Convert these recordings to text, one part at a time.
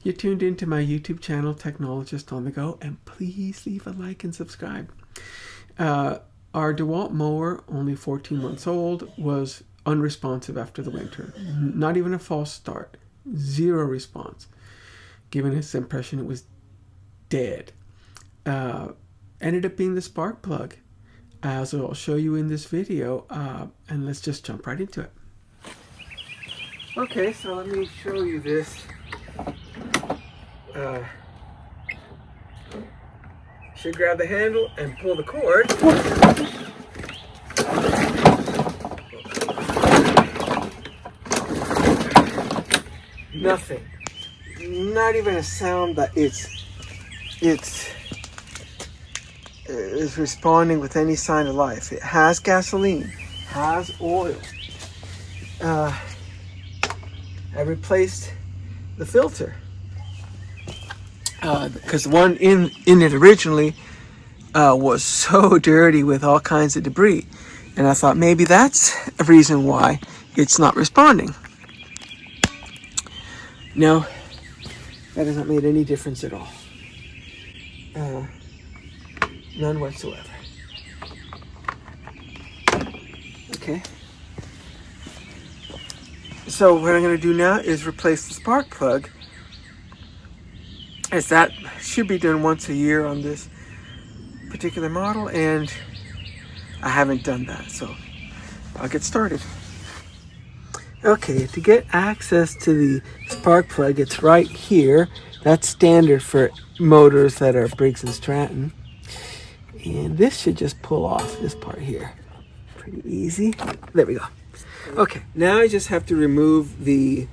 You tuned into my YouTube channel, Technologist on the Go, and please leave a like and subscribe. Our Dewalt mower, only 14 months old, was unresponsive after the winter. Not even a false start. Zero response, giving us the impression it was dead. Ended up being the spark plug, as I'll show you in this video, and let's just jump right into it. Okay, so let me show you this. Should grab the handle and pull the cord. Nothing. Not even a sound that it's responding with any sign of life. It has gasoline, has oil. I replaced the filter because the one in it originally was so dirty with all kinds of debris, and I thought maybe that's a reason why it's not responding. No, that has not made any difference at all. None whatsoever. Okay. So what I'm going to do now is replace the spark plug, as that should be done once a year on this particular model, and I haven't done that, so I'll get started. Okay, to get access to the spark plug, it's right here. That's standard for motors that are Briggs & Stratton. And this should just pull off this part here. Pretty easy. There we go. Okay, now I just have to remove the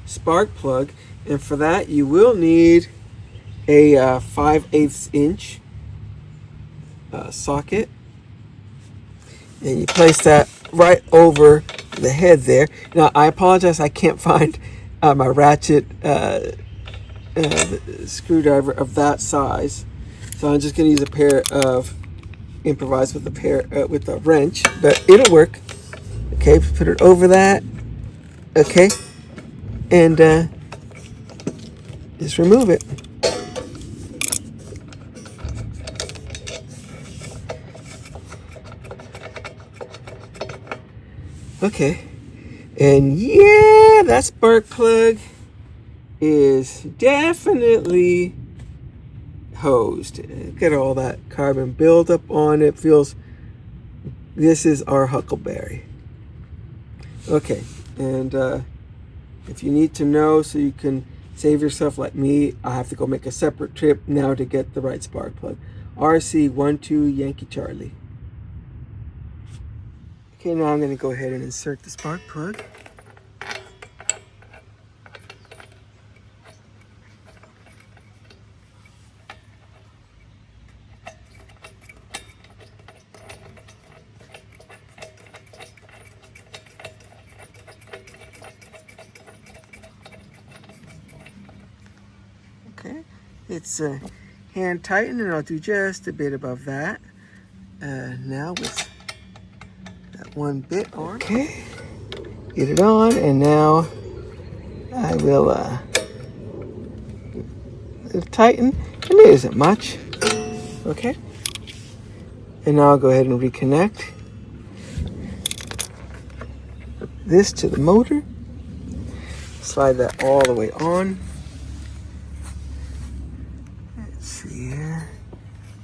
spark plug, and for that you will need a 5/8 inch socket, and you place that right over the head there. Now I apologize, I can't find my ratchet screwdriver of that size, so I'm just going to use a pair of improvise with a wrench, but it'll work. Okay, put it over that. Okay, and just remove it. Okay, and yeah, that spark plug is definitely hosed. Look at all that carbon buildup on it. Feels, this is our huckleberry. Okay, and if you need to know so you can save yourself like me, I have to go make a separate trip now to get the right spark plug. RC12 Yankee Charlie. Okay, now I'm going to go ahead and insert the spark plug. Okay, it's hand tightened, and I'll do just a bit above that. Now with that one bit on. Okay, get it on, and now I will tighten, and it isn't much. Okay, and now I'll go ahead and reconnect this to the motor. Slide that all the way on. Let's see here.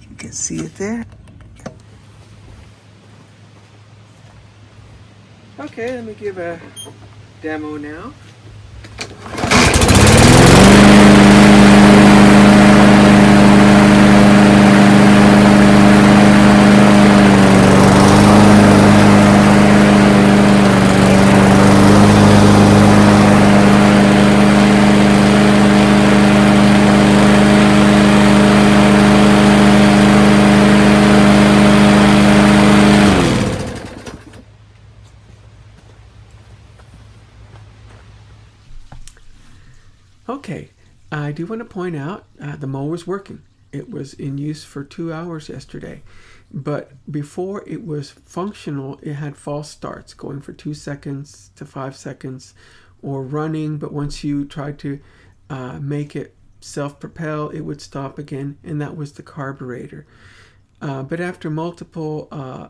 You can see it there. Okay, let me give a demo now. Okay, I do want to point out the mower's working. It was in use for 2 hours yesterday, but before it was functional, it had false starts going for 2 seconds to 5 seconds or running, but once you tried to make it self-propel, it would stop again, and that was the carburetor. But after multiple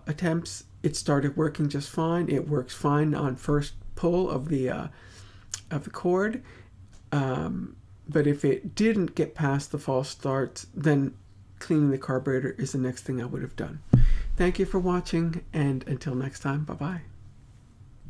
attempts, it started working just fine. It works fine on first pull of the cord. But if it didn't get past the false starts, then cleaning the carburetor is the next thing I would have done. Thank you for watching, and until next time, bye-bye.